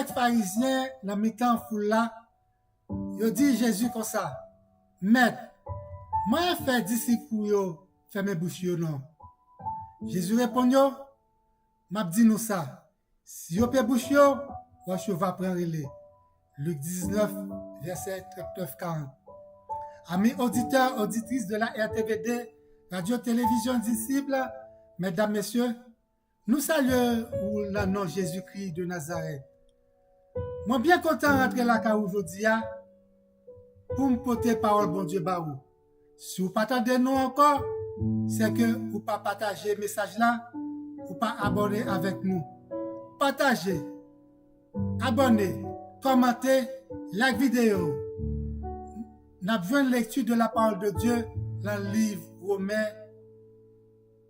maître pharisien, dans le mi-temps foule là, il dit Jésus comme ça, maître, moi je fais disciple pour yo, fermer bouche yo non. Jésus répond yo, m'a dit nous ça. Si yo pe bouche yo, je va prendre les. Luc 19, verset 39-40. Amis auditeurs, auditrices de la RTVD, Radio-Télévision Disciple, mesdames, messieurs, nous saluons le nom Jésus-Christ de Nazareth. Moi bien content de rentrer là aujourd'hui pour me porter parole bon Dieu ba ou. Si vous partagez nous encore, c'est que vous pas partager le message là, ou pas abonner avec nous. Partagez, abonnez, commentez la vidéo. Nous avons besoin de lecture de la parole de Dieu dans le livre Romains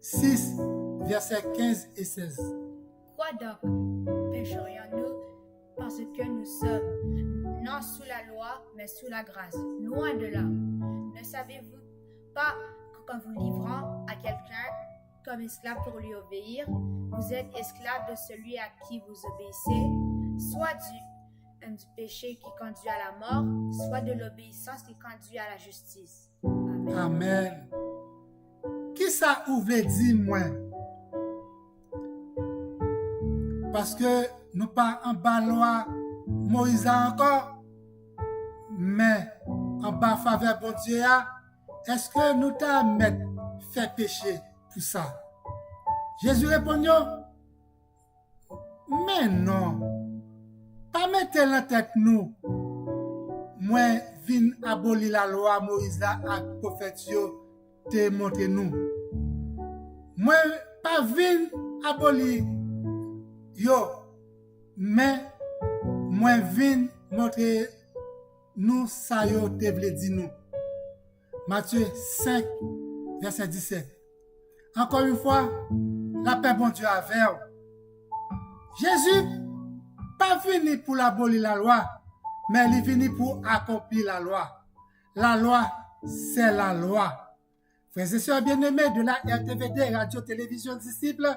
6, versets 15 et 16. Quoi donc pécherions-nous parce que nous sommes non sous la loi, mais sous la grâce? Loin de là. Ne savez-vous pas que quand vous livrant à quelqu'un comme esclave pour lui obéir, vous êtes esclave de celui à qui vous obéissez, soit du péché qui conduit à la mort, soit de l'obéissance qui conduit à la justice. Amen. Amen. Qui ça ouvre dit moi? Parce que nous pas en bas loi Moïse encore, mais en bas faveur bon Dieu, est-ce que nous t'a mettre fait péché pour ça? Jésus répond, mais non, pas mettre la tête nous. Moi, vin abolir la loi Moïse là à prophète te montre nous. Moi, pas vin abolir yo, mais moi vin montrer nous ça yo te vle di nous. Matthieu 5, verset 17. Encore une fois, la paix bon Dieu avec vous. Jésus pas venu pour abolir la loi, mais il est venu pour accomplir la loi. La loi, c'est la loi. Frères et sœurs bien-aimés de la RTVD, Radio-Télévision Disciple,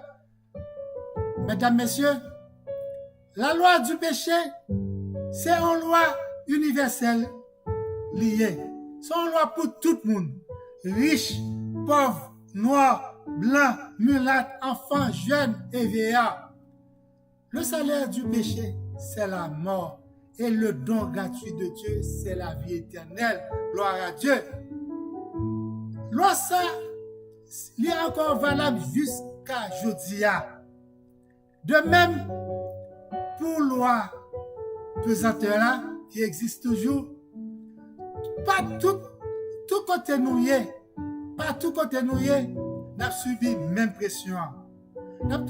mesdames, messieurs, la loi du péché, c'est une loi universelle liée. C'est une loi pour tout le monde. Riche, pauvre, noir, blanc, mulâtre, enfant, jeune et vieillard. Le salaire du péché, c'est la mort. Et le don gratuit de Dieu, c'est la vie éternelle. Gloire à Dieu. Loi ça, il est encore valable jusqu'à aujourd'hui. De même, pour loi pesanteur là, qui existe toujours, pas tout côté nous pas tout côté nous n'a subi même pression. N'a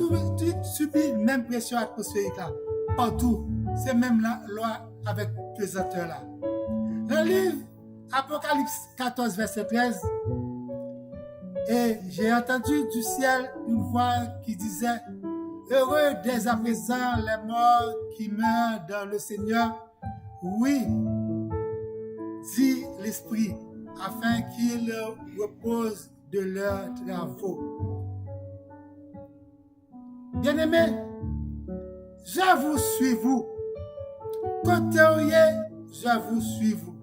subi même pression atmosphérique là. Partout, c'est même la loi avec pesanteur là. Le livre Apocalypse 14, verset 13, et j'ai entendu du ciel une voix qui disait: heureux dès à présent les morts qui meurent dans le Seigneur. Oui, dit l'Esprit, afin qu'ils reposent de leurs travaux. Bien-aimés, je vous suis vous. Côté je vous suis vous.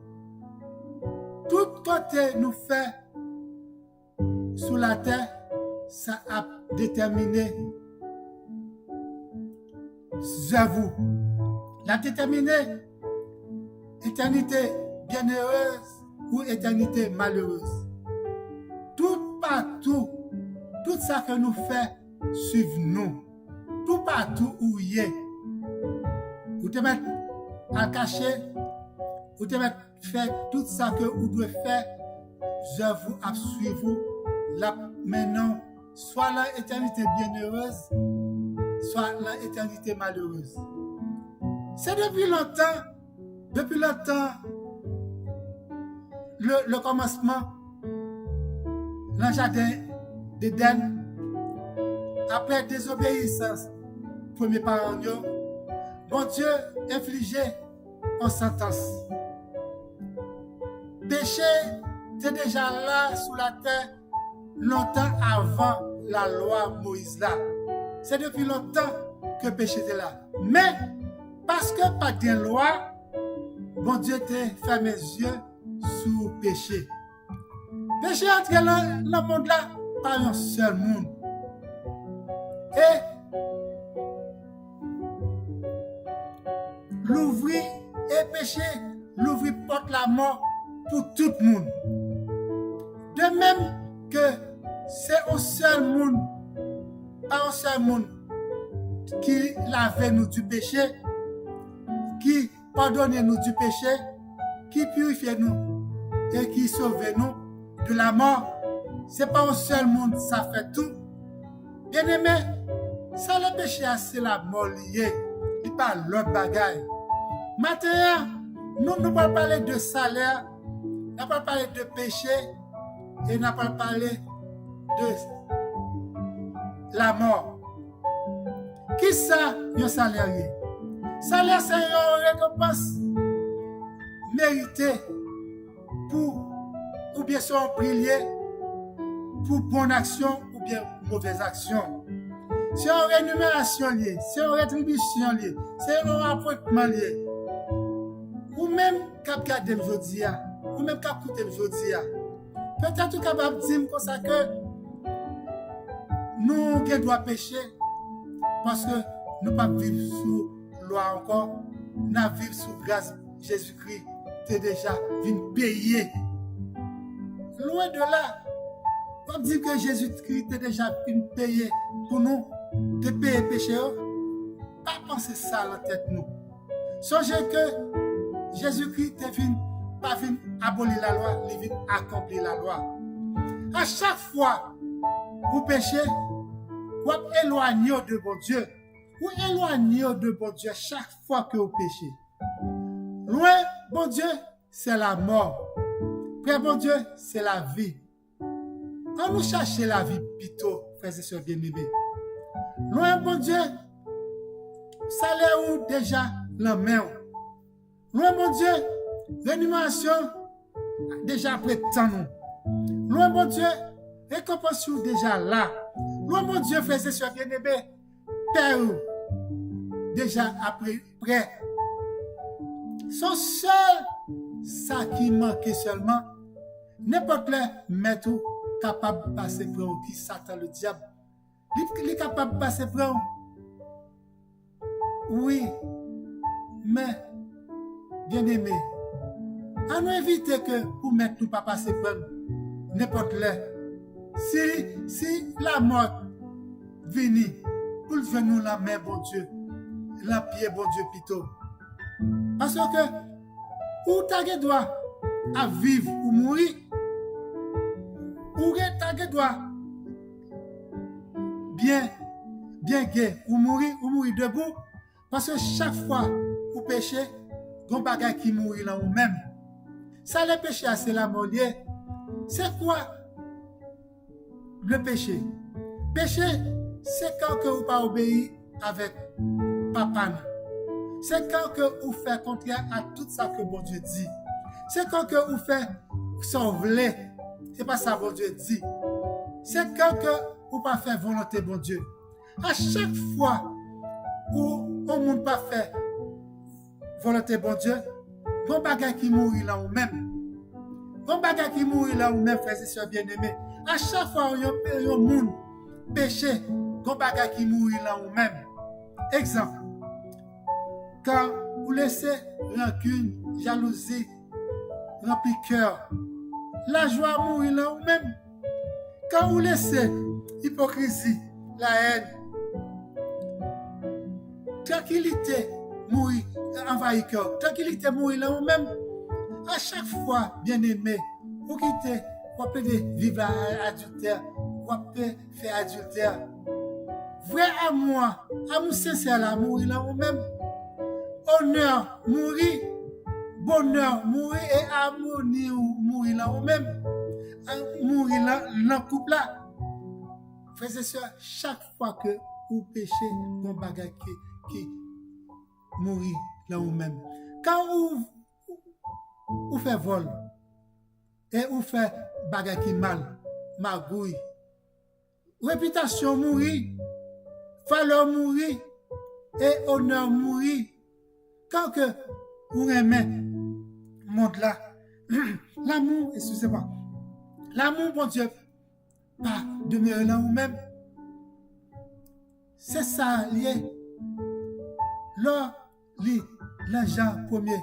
Tout côté nous fait sous la terre, ça a déterminé. J'avoue, la déterminer éternité bienheureuse ou éternité malheureuse. Tout partout, tout ça que nous fait, suivre nous. Tout partout où il est. Vous te mettez à cacher, vous te mettez à faire tout ça que vous devez faire. Je vous suivre là maintenant, soit l'éternité bienheureuse, soit l'éternité malheureuse. C'est depuis longtemps, le commencement, dans le jardin d'Éden, après désobéissance, premier parent, bon Dieu infligeait en sentence. Péché était déjà là sous la terre longtemps avant la loi Moïse là. C'est depuis longtemps que le péché était là. Mais Parce que pas de loi, bon Dieu te ferme les yeux sur le péché. Péché entre dans le monde là par un seul monde. Et l'ouvrir et péché, l'ouvrir porte la mort pour tout le monde. De même que c'est un seul monde, pas un seul monde qui lave nous du péché, qui pardonne nous du péché, qui purifie nous et qui sauve nous de la mort. C'est pas un seul monde, ça fait tout. Bien aimé, ça le péché, c'est la mort liée. Il pas l'autre bagaille. Maintenant, nous ne pouvons pas parler de salaire, nous ne pouvons pas parler de péché et nous ne pouvons pas parler de la mort. Qui ça, un salarié? Salaire, c'est une récompense méritée pour ou bien son prix pour bonne action ou bien mauvaise action. C'est une rémunération liée, c'est une rétribution liée, c'est un appointement lié. Ou même cap garder aujourd'hui, ou même cap coûter aujourd'hui. Peut-être capable de dire comme ça que nous qui doit pécher parce que nous ne pouvons pas vivre sous loi encore, nous vivons sous grâce. Jésus-Christ est déjà venu payer. Loin de là, on dit que Jésus-Christ est déjà venu payer pour nous, de payer péché. Pas penser ça dans la tête nous. Songez que Jésus-Christ est venu, pas venu abolir la loi, il est venu accomplir la loi. À chaque fois vous péchez, vous éloignez de bon Dieu. Vous éloignez de bon Dieu chaque fois que vous péchez. Loin, bon Dieu, c'est la mort. Près, bon Dieu, c'est la vie. Quand nous cherchons la vie, plutôt, frères et sœurs bien-aimés. Loin, bon Dieu, ça l'est où déjà la main. Loin, bon Dieu, réanimation déjà après tant nous. Loin, bon Dieu, récompense déjà là. Loin, mon Dieu, frères et sœurs bien-aimés, Père, déjà après, prêt. Son seul, ça qui manquait seulement, n'importe quel maître capable de passer pour qui Satan le diable. Il est capable de passer pour oui, mais bien aimé, à nous éviter que pour mettre nous pas passer pour n'importe quel. Si la mort vient pour venir la main, bon Dieu, la pied, bon Dieu, plutôt. Parce que, ou tu dois à vivre ou mourir, ou tu dois bien gay, ou mourir debout, parce que chaque fois ou péché, il y a un bagage qui mourit là ou même. Ça, le péché, c'est la mort. C'est quoi le péché? Péché, c'est quand que vous pas obéir avec papa. C'est quand que vous faites contraire à tout ça que bon Dieu dit. C'est quand que vous faites sauver. C'est pas ça bon Dieu dit. C'est quand que vous pas faire volonté bon Dieu. À chaque fois où on ne pas fait volonté bon Dieu, bon bagage qui mourit là ou même. Bon bagage qui mourit là ou même, frères et sœurs bien-aimés. À chaque fois où un monde péché, bon bagage qui mourit là ou même. Exemple. Quand vous laissez rancune, jalousie, remplir cœur, la joie mourit là ou même. Quand vous laissez hypocrisie, la haine, tranquillité mourir, envahir cœur, tranquillité mourir là ou même. À chaque fois, bien aimé, vous quittez, vous pouvez vivre adultère, vous pouvez faire adultère. Vrai amour sincère l'amour là ou même. Honneur, mourir, bonheur, mourir et harmonie, mourir là ou même. Mourir là, dans le couple là. Frères et sœurs, chaque fois que vous péchez, mon bagage qui mourit là ou même. Quand vous faites vol et vous faites bagage qui mal, magouille, réputation mourir, valeur mourir et honneur mourir. Quand que vous aimez le monde là, l'amour, excusez-moi, l'amour, bon Dieu, pas demeurer là vous-même. C'est ça lié. Là, le Jean 1er,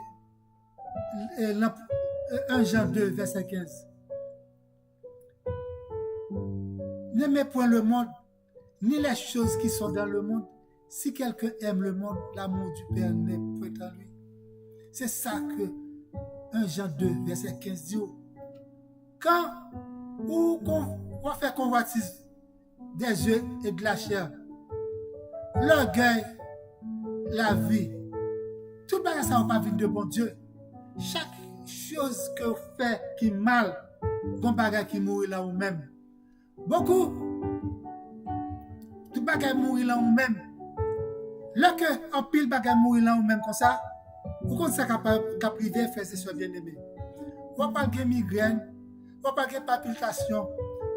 1 Jean 2, verset 15. N'aimez point le monde, ni les choses qui sont dans le monde. Si quelqu'un aime le monde, l'amour du Père n'est point en lui. C'est ça que 1 Jean 2, verset 15 dit. Quand on fait convoitise des yeux et de la chair, l'orgueil, la vie, tout le ça n'a pas vu de bon Dieu. Chaque chose que vous faites qui est mal, bon bagage qui mourit là vous-même. Beaucoup, tout bagage mourir là vous-même. Lorsque en pile bagage mourir là vous-même comme ça, vous comptez ça capable de priver faire ses soins bien-aimés. Vous pas de migraine, vous pas de palpitation,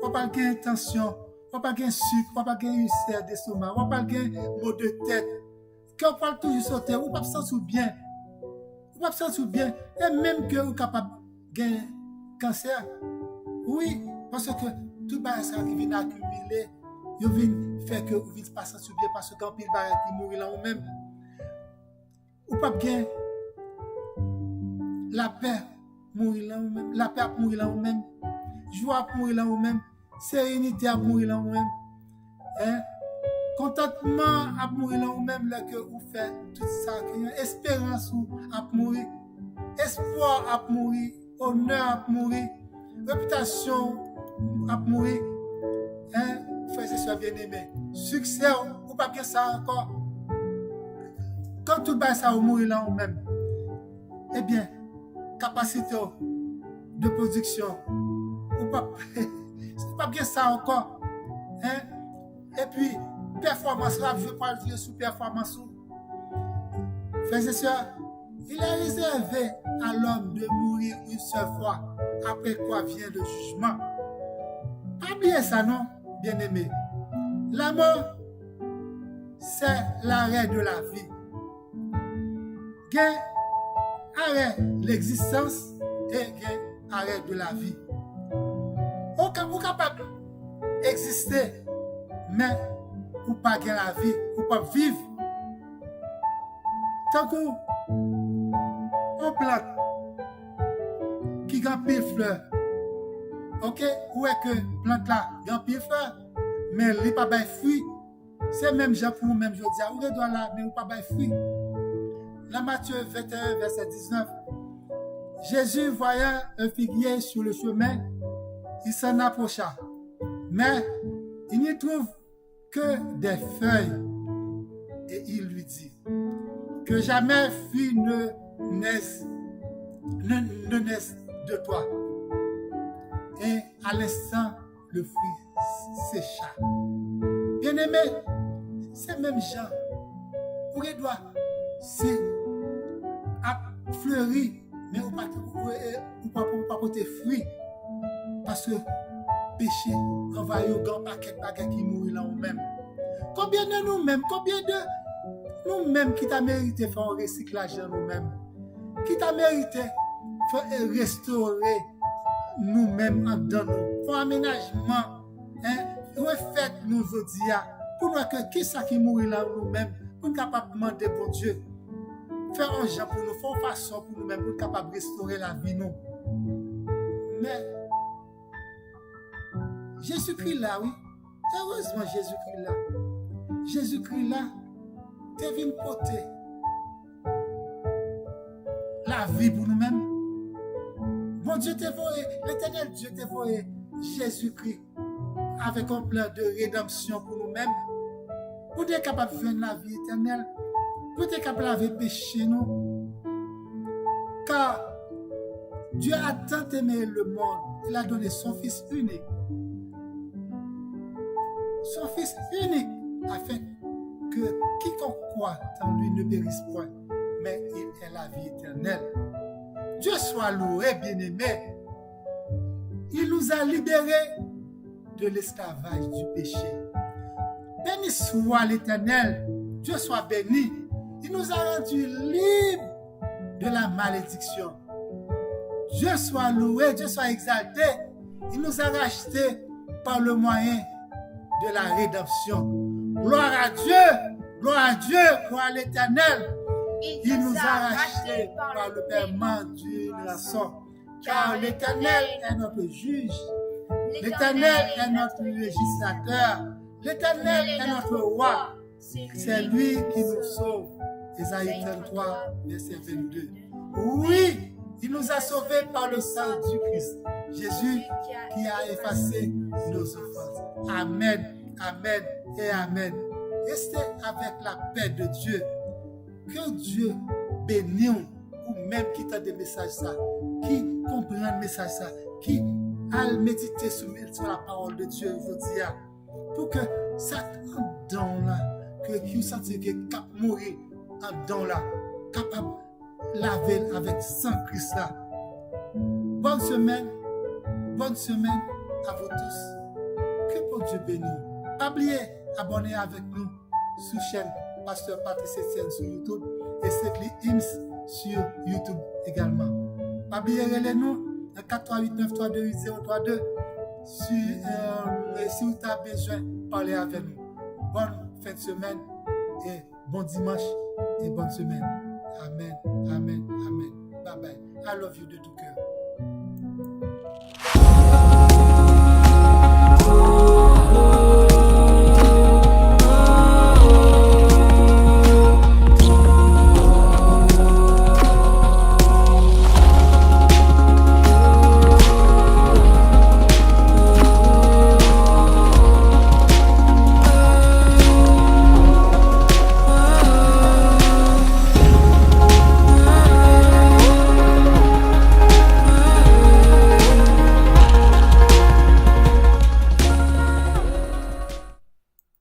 vous pas de tension, vous pas de sucre, vous pas de ulcère d'estomac, vous pas de maux de tête. Quand on parle toujours sauter, vous pas sentir bien. Vous pas sentir bien et même que vous capable de cancer. Oui, parce que tout ça qui vient accumuler, vous vient faire que vous ne pas sentir bien parce que quand pile barre qui mourir là vous-même. Ou pas bien la paix mourir là vous-même, la paix mourir là vous-même, joie mourir là vous-même, sérénité mourir là vous-même. Hein? Contentement à mourir là vous-même là que vous faites tout ça, espérance à mourir, espoir à mourir, honneur à mourir, réputation à mourir. Hein? Frères et sœurs bien-aimés, succès ou pas bien ça encore. Quand tout bas ça va mourir là vous-même, eh bien, capacité de production, ou pas, c'est pas bien ça encore. Hein? Et puis, performance là, je parle sur performance. Frères et sœurs, il est réservé à l'homme de mourir une seule fois, après quoi vient le jugement. Pas oublier ça, non, bien-aimé. La mort, c'est l'arrêt de la vie. Gain, arrêt l'existence et gain, arrêt de la vie. On est capable d'exister, mais ou pas gagner la vie, ou pas vivre. Tant qu'on plante qui gagne pile fleur, ok, ou est que plante là gagne pile fleur, mais il n'est pas de fruit. C'est même gens pour nous-mêmes, je dis, ou est là, mais ou pas de fruit. Dans Matthieu 21, verset 19, Jésus voyant un figuier sur le chemin, il s'en approcha, mais il n'y trouve que des feuilles. Et il lui dit, que jamais fruit ne naisse de toi. Et à l'instant, le fruit sécha. Bien-aimé, ces mêmes gens, où il doit, c'est à fleurir, mais on ne peut pas porter fruit. Parce que péché envahit au grand paquet de bagages qui mourent là nous-mêmes. Combien de nous-mêmes, combien de nous-mêmes qui t'a mérité faire un recyclage de nous-mêmes, qui t'a mérité faire restaurer nous-mêmes en dedans nous, faire aménagement, refaire nous aujourd'hui, pour nous que qui ça qui mourit là nous-mêmes, pour nous capable de demander pour Dieu, faire un genre pour nous, faire une façon pour nous-mêmes, pour nous capable de restaurer la vie nous. Mais Jésus-Christ là, oui. Heureusement, Jésus-Christ là. Jésus-Christ là, t'es venu porter la vie pour nous-mêmes. Bon Dieu t'es voyé, l'éternel Dieu t'es voyé Jésus-Christ avec un plan de rédemption pour nous-mêmes. Pour être capable de faire la vie éternelle, pour être capable de pécher nous. Car Dieu a tant aimé le monde, il a donné son Fils unique. Son Fils unique, afin que quiconque croit en lui ne périsse point, mais il est la vie éternelle. Dieu soit loué, bien-aimé. Il nous a libérés de l'esclavage du péché. Béni soit l'Éternel, Dieu soit béni. Il nous a rendus libres de la malédiction. Dieu soit loué, Dieu soit exalté. Il nous a rachetés par le moyen de la rédemption. Gloire à Dieu, gloire à Dieu, gloire à l'Éternel. Il nous a rachetés par le paiement d'une rançon. Car l'Éternel est notre juge. L'Éternel est notre législateur. L'Éternel est notre roi. C'est lui qui nous sauve. Ésaïe 33, verset 22. Oui, il nous a sauvés par le sang du Christ. Jésus qui a effacé nos offenses. Amen, amen et amen. Restez avec la paix de Dieu. Que Dieu bénisse ou même qui t'a des messages ça, qui comprend le message ça, qui a médité sur la parole de Dieu aujourd'hui, pour que ça en don là, que qui sentit que cap mourir en don là, capable laver avec sang Christ là. Bonne semaine à vous tous. Que bon Dieu bénisse. Pas oublier abonner avec nous sur chaîne Pasteur Patrice Etienne sur YouTube et Secli Hymns sur YouTube également. Pas oublier nous 438-932-8032 si vous avez besoin de parler avec nous. Bonne fin de semaine et bon dimanche et bonne semaine. Amen, amen, amen. Bye bye. I love you de tout cœur.